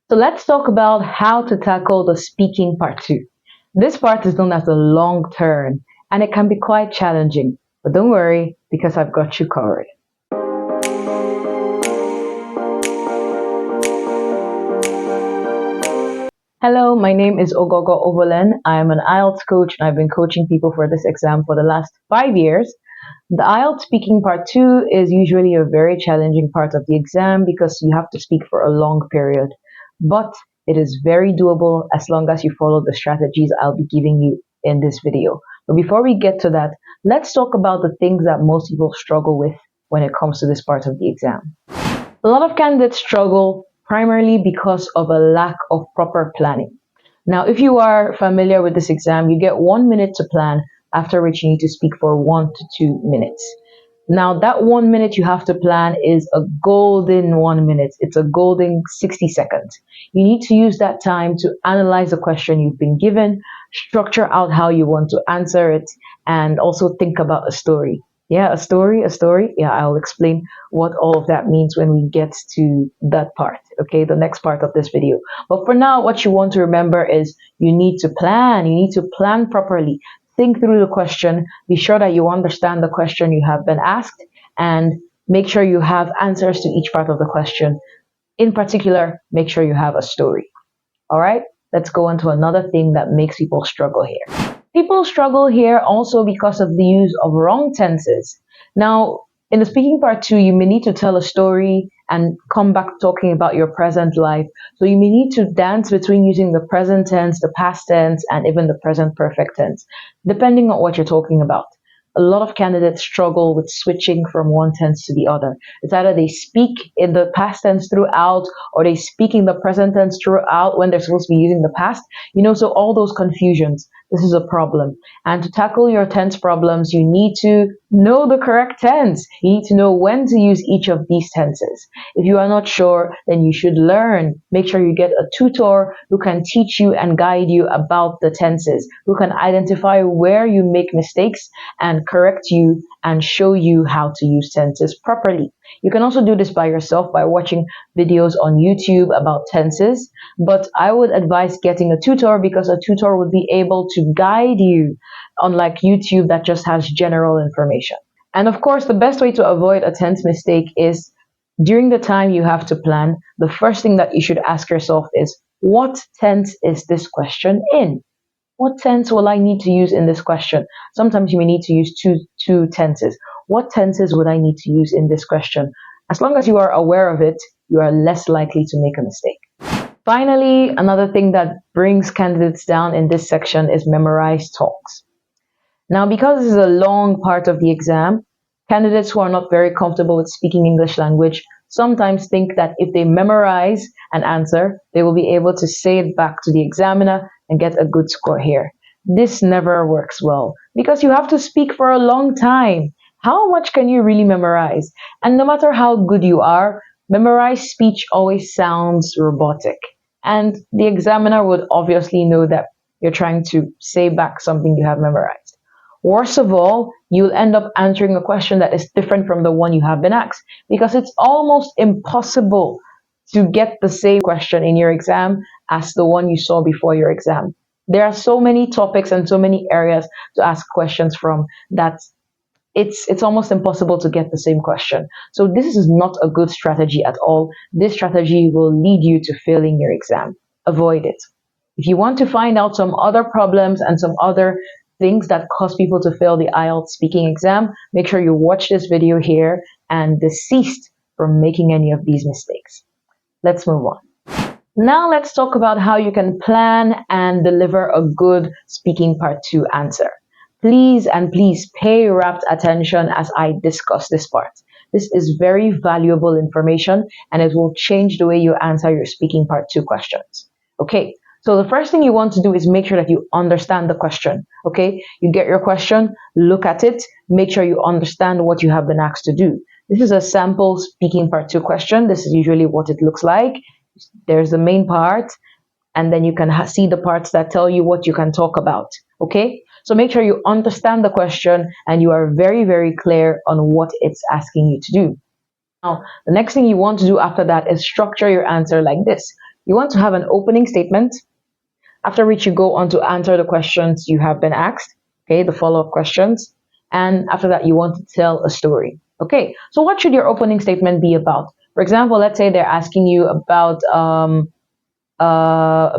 So let's talk about how to tackle the speaking part 2. This part is known as the long turn and it can be quite challenging, but don't worry because I've got you covered. Hello, my name is Ogogo Obolen. I am an IELTS coach and I've been coaching people for this exam for the last 5 years. The IELTS speaking part 2 is usually a very challenging part of the exam because you have to speak for a long period. But it is very doable as long as you follow the strategies I'll be giving you in this video. But before we get to that, let's talk about the things that most people struggle with when it comes to this part of the exam. A lot of candidates struggle primarily because of a lack of proper planning. Now, if you are familiar with this exam, you get 1 minute to plan, after which you need to speak for 1 to 2 minutes. Now, that 1 minute you have to plan is a golden 1 minute. It's a golden 60 seconds. You need to use that time to analyze the question you've been given, structure out how you want to answer it, and also think about a story. Yeah, a story. Yeah, I'll explain what all of that means when we get to that part, okay, the next part of this video. But for now, what you want to remember is you need to plan. You need to plan properly. Think through the question, be sure that you understand the question you have been asked, and make sure you have answers to each part of the question. In particular, make sure you have a story. All right, let's go on to another thing that makes people struggle here. People struggle here also because of the use of wrong tenses. Now, in the speaking part 2, you may need to tell a story and come back talking about your present life. So you may need to dance between using the present tense, the past tense, and even the present perfect tense, depending on what you're talking about. A lot of candidates struggle with switching from one tense to the other. It's either they speak in the past tense throughout or they speak in the present tense throughout when they're supposed to be using the past. So all those confusions, this is a problem. And to tackle your tense problems, you need to know the correct tense. You need to know when to use each of these tenses. If you are not sure, then you should learn. Make sure you get a tutor who can teach you and guide you about the tenses, who can identify where you make mistakes and correct you and show you how to use tenses properly. You can also do this by yourself by watching videos on YouTube about tenses, but I would advise getting a tutor because a tutor would be able to guide you, unlike YouTube that just has general information. And of course, the best way to avoid a tense mistake is during the time you have to plan, the first thing that you should ask yourself is, what tense is this question in? What tense will I need to use in this question? Sometimes you may need to use two tenses. What tenses would I need to use in this question? As long as you are aware of it, you are less likely to make a mistake. Finally, another thing that brings candidates down in this section is memorized talks. Now, because this is a long part of the exam, candidates who are not very comfortable with speaking English language sometimes think that if they memorize an answer, they will be able to say it back to the examiner and get a good score here. This never works well because you have to speak for a long time. How much can you really memorize? And no matter how good you are, memorized speech always sounds robotic. And the examiner would obviously know that you're trying to say back something you have memorized. Worst of all, you'll end up answering a question that is different from the one you have been asked because it's almost impossible to get the same question in your exam as the one you saw before your exam. There are so many topics and so many areas to ask questions from that it's almost impossible to get the same question. So this is not a good strategy at all. This strategy will lead you to failing your exam. Avoid it. If you want to find out some other problems and some other things that cause people to fail the IELTS speaking exam, make sure you watch this video here and desist from making any of these mistakes. Let's move on. Now let's talk about how you can plan and deliver a good speaking part 2 answer. Please and please pay rapt attention as I discuss this part. This is very valuable information and it will change the way you answer your speaking part 2 questions. Okay, so the first thing you want to do is make sure that you understand the question. Okay, you get your question, look at it, make sure you understand what you have been asked to do. This is a sample speaking part 2 question. This is usually what it looks like. There's the main part, and then you can see the parts that tell you what you can talk about. Okay, so make sure you understand the question and you are very, very clear on what it's asking you to do. Now, the next thing you want to do after that is structure your answer like this. You want to have an opening statement, after which you go on to answer the questions you have been asked, okay, the follow-up questions, and after that you want to tell a story. Okay, so what should your opening statement be about? For example, let's say they're asking you about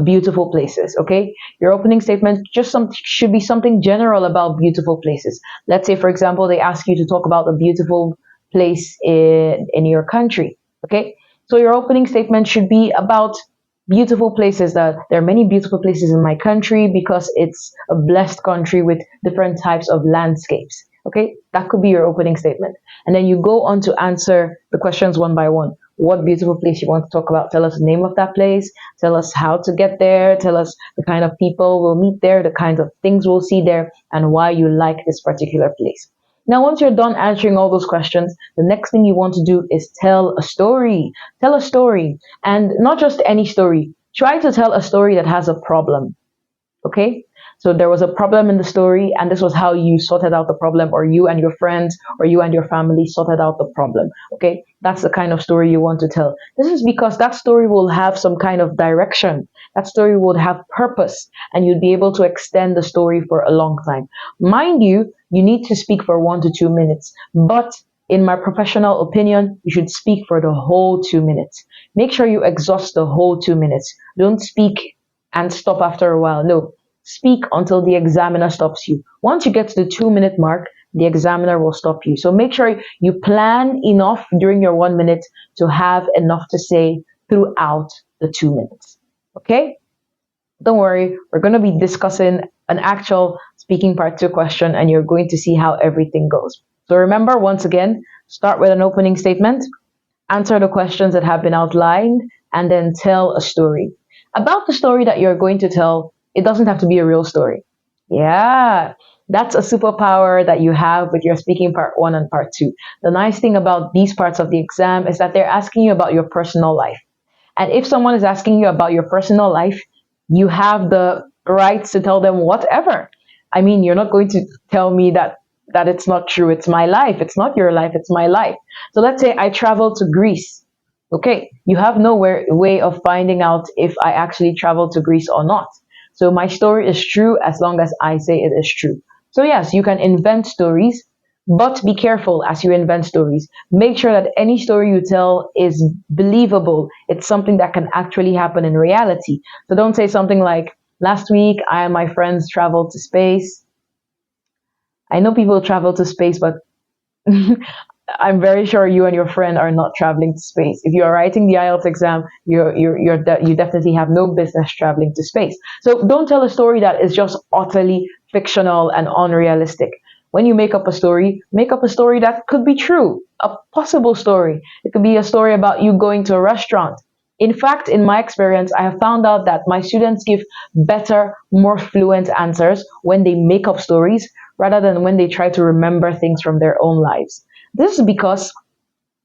beautiful places. Okay, your opening statement should be something general about beautiful places. Let's say, for example, they ask you to talk about a beautiful place in your country. Okay, so your opening statement should be about beautiful places. That there are many beautiful places in my country because it's a blessed country with different types of landscapes. Okay, that could be your opening statement, and then you go on to answer the questions one by one. What beautiful place you want to talk about? Tell us the name of that place. Tell us how to get there. Tell us the kind of people we'll meet there, the kinds of things we'll see there, and why you like this particular place. Now, once you're done answering all those questions, the next thing you want to do is tell a story. Tell a story, and not just any story. Try to tell a story that has a problem. Okay, so there was a problem in the story, and this was how you sorted out the problem, or you and your friends or you and your family sorted out the problem. Okay, that's the kind of story you want to tell. This is because that story will have some kind of direction, that story would have purpose, and you'd be able to extend the story for a long time. Mind you, you need to speak for 1 to 2 minutes, but in my professional opinion, you should speak for the whole 2 minutes. Make sure you exhaust the whole 2 minutes. Don't speak and stop after a while. No, speak until the examiner stops you. Once you get to the 2 minute mark, the examiner will stop you. So make sure you plan enough during your 1 minute to have enough to say throughout the 2 minutes. Okay? Don't worry, we're going to be discussing an actual speaking part two question, and you're going to see how everything goes. So remember, once again, start with an opening statement, answer the questions that have been outlined, and then tell a story. About the story that you're going to tell, it doesn't have to be a real story. Yeah, that's a superpower that you have with your speaking part one and part two. The nice thing about these parts of the exam is that they're asking you about your personal life. And if someone is asking you about your personal life, you have the rights to tell them whatever. I mean, you're not going to tell me that it's not true. It's my life. It's not your life. It's my life. So let's say I travel to Greece. Okay, you have no way of finding out if I actually traveled to Greece or not. So my story is true as long as I say it is true. So yes, you can invent stories, but be careful as you invent stories. Make sure that any story you tell is believable. It's something that can actually happen in reality. So don't say something like, last week I and my friends traveled to space. I know people travel to space, but I'm very sure you and your friend are not traveling to space. If you are writing the IELTS exam, you definitely have no business traveling to space. So don't tell a story that is just utterly fictional and unrealistic. When you make up a story that could be true, a possible story. It could be a story about you going to a restaurant. In fact, in my experience, I have found out that my students give better, more fluent answers when they make up stories rather than when they try to remember things from their own lives. This is because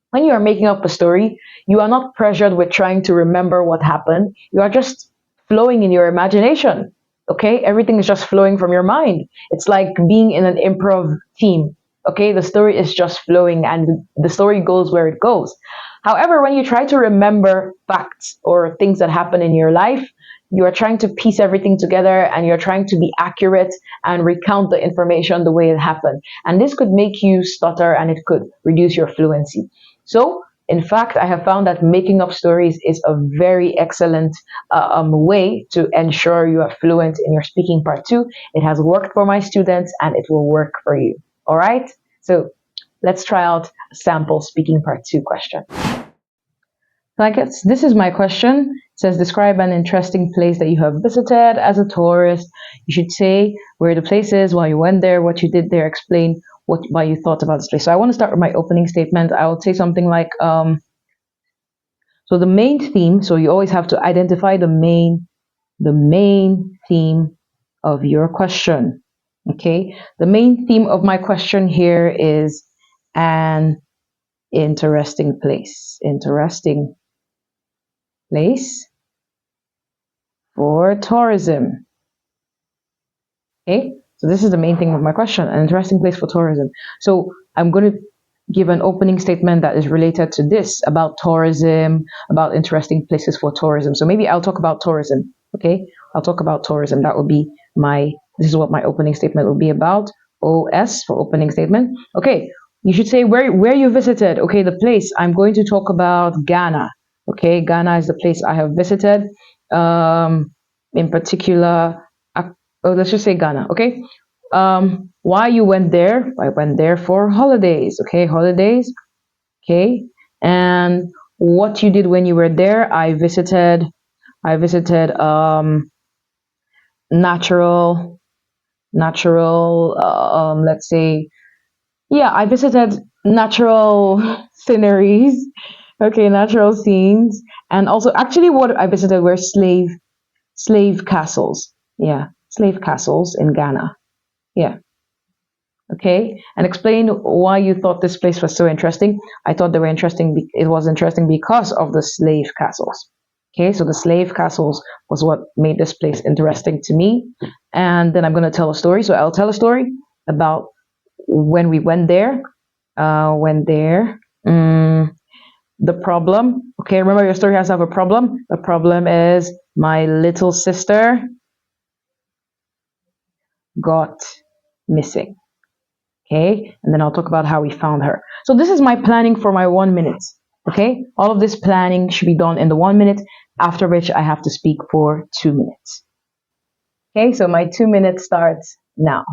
when you are making up a story, you are not pressured with trying to remember what happened. You are just flowing in your imagination. Okay? Everything is just flowing from your mind. It's like being in an improv team. Okay? The story is just flowing and the story goes where it goes. However, when you try to remember facts or things that happen in your life, you are trying to piece everything together and you're trying to be accurate and recount the information the way it happened. And this could make you stutter and it could reduce your fluency. So, in fact, I have found that making up stories is a very excellent way to ensure you are fluent in your speaking part two. It has worked for my students and it will work for you. All right? So, let's try out a sample speaking part two question. So I guess this is my question. It says, describe an interesting place that you have visited as a tourist. You should say where the place is, why you went there, what you did there, explain why you thought about this place. So I want to start with my opening statement. I would say something like, so the main theme, so you always have to identify the main theme of your question. Okay? The main theme of my question here is an interesting place. Interesting place for tourism. Okay, so this is the main thing of my question, an interesting place for tourism. So I'm going to give an opening statement that is related to this about tourism, about interesting places for tourism. So maybe I'll talk about tourism. Okay, I'll talk about tourism. That would be this is what my opening statement will be about. OS for opening statement. Okay, you should say where you visited. Okay, the place. I'm going to talk about Ghana. Okay, Ghana is the place I have visited. In particular, let's just say Ghana. Okay, why you went there? I went there for holidays. Okay, holidays. Okay, and what you did when you were there? I visited natural let's say, yeah, I visited natural sceneries. Okay, natural scenes. And also, actually, what I visited were slave castles. Yeah, slave castles in Ghana. Yeah. Okay, and explain why you thought this place was so interesting. I thought they were interesting. It was interesting because of the slave castles. Okay, so the slave castles was what made this place interesting to me. And then I'm going to tell a story. So I'll tell a story about when we went there. Went there. The problem. Okay, remember your story has to have a problem. The problem is my little sister got missing. Okay, and then I'll talk about how we found her. So this is my planning for my 1 minute. Okay, all of this planning should be done in the 1 minute, after which I have to speak for 2 minutes. Okay, so my 2 minutes starts now.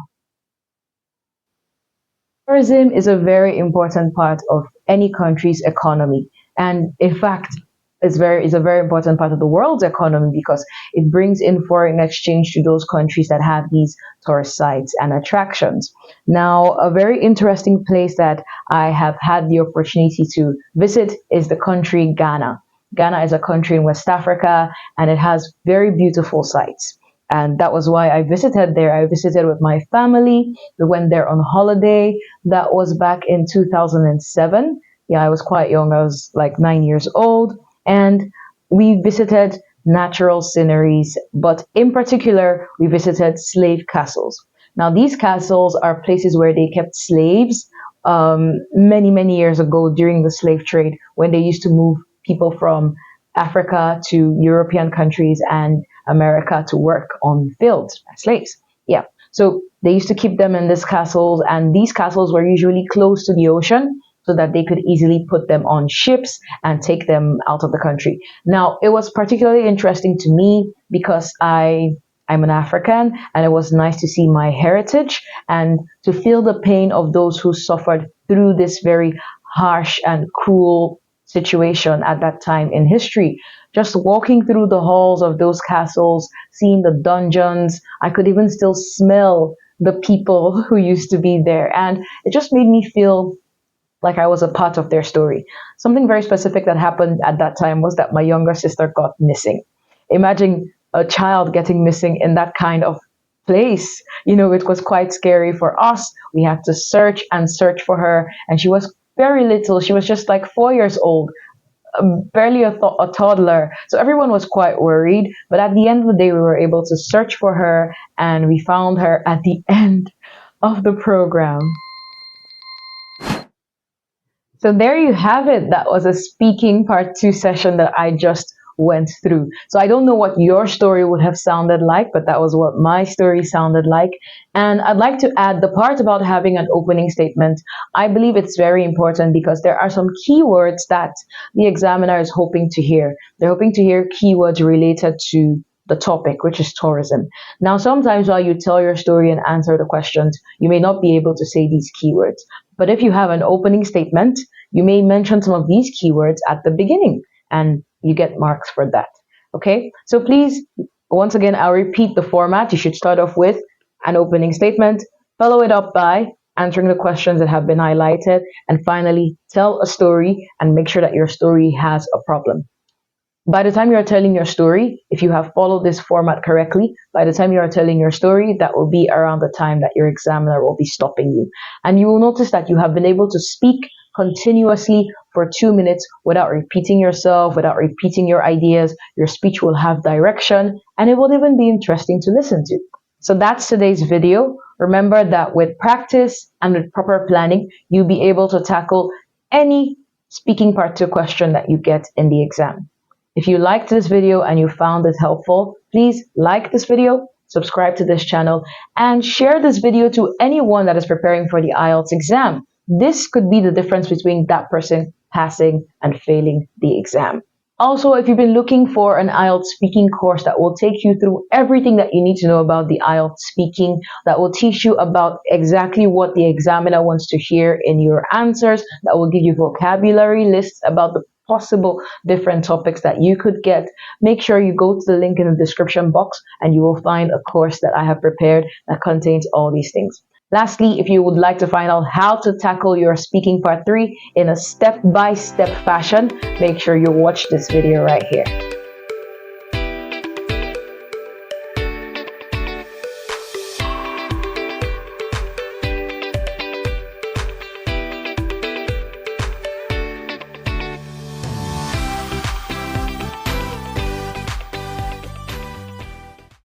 Tourism is a very important part of any country's economy, and in fact, is a very important part of the world's economy because it brings in foreign exchange to those countries that have these tourist sites and attractions. Now, a very interesting place that I have had the opportunity to visit is the country Ghana. Ghana is a country in West Africa, and it has very beautiful sites. And that was why I visited there. I visited with my family. We went there on holiday. That was back in 2007. Yeah, I was quite young. I was like 9 years old. And we visited natural sceneries, but in particular, we visited slave castles. Now, these castles are places where they kept slaves many, many years ago during the slave trade when they used to move people from Africa to European countries and America to work on fields as slaves. Yeah. So they used to keep them in these castles, and these castles were usually close to the ocean so that they could easily put them on ships and take them out of the country. Now, it was particularly interesting to me because I'm an African, and it was nice to see my heritage and to feel the pain of those who suffered through this very harsh and cruel situation at that time in history. Just walking through the halls of those castles, seeing the dungeons, I could even still smell the people who used to be there. And it just made me feel like I was a part of their story. Something very specific that happened at that time was that my younger sister got missing. Imagine a child getting missing in that kind of place. It was quite scary for us. We had to search and search for her, and she was very little. She was just like 4 years old, barely a toddler. So everyone was quite worried. But at the end of the day, we were able to search for her, and we found her at the end of the program. So there you have it. That was a speaking part 2 session that I just went through. So I don't know what your story would have sounded like, but that was what my story sounded like. And I'd like to add the part about having an opening statement. I believe it's very important because there are some keywords that the examiner is hoping to hear. They're hoping to hear keywords related to the topic, which is tourism. Now, sometimes while you tell your story and answer the questions, you may not be able to say these keywords. But if you have an opening statement, you may mention some of these keywords at the beginning, and you get marks for that. Okay? So please, once again, I'll repeat the format. You should start off with an opening statement, follow it up by answering the questions that have been highlighted, and finally, tell a story and make sure that your story has a problem. By the time you're telling your story, if you have followed this format correctly, by the time you are telling your story, that will be around the time that your examiner will be stopping you. And you will notice that you have been able to speak continuously for 2 minutes without repeating yourself, without repeating your ideas. Your speech will have direction, and it will even be interesting to listen to. So that's today's video. Remember that with practice and with proper planning, you'll be able to tackle any speaking part 2 question that you get in the exam. If you liked this video and you found this helpful, please like this video, subscribe to this channel, and share this video to anyone that is preparing for the IELTS exam. This could be the difference between that person passing and failing the exam. Also, if you've been looking for an IELTS speaking course that will take you through everything that you need to know about the IELTS speaking, that will teach you about exactly what the examiner wants to hear in your answers, that will give you vocabulary lists about the possible different topics that you could get, make sure you go to the link in the description box and you will find a course that I have prepared that contains all these things. Lastly, if you would like to find out how to tackle your speaking part 3 in a step-by-step fashion, make sure you watch this video right here.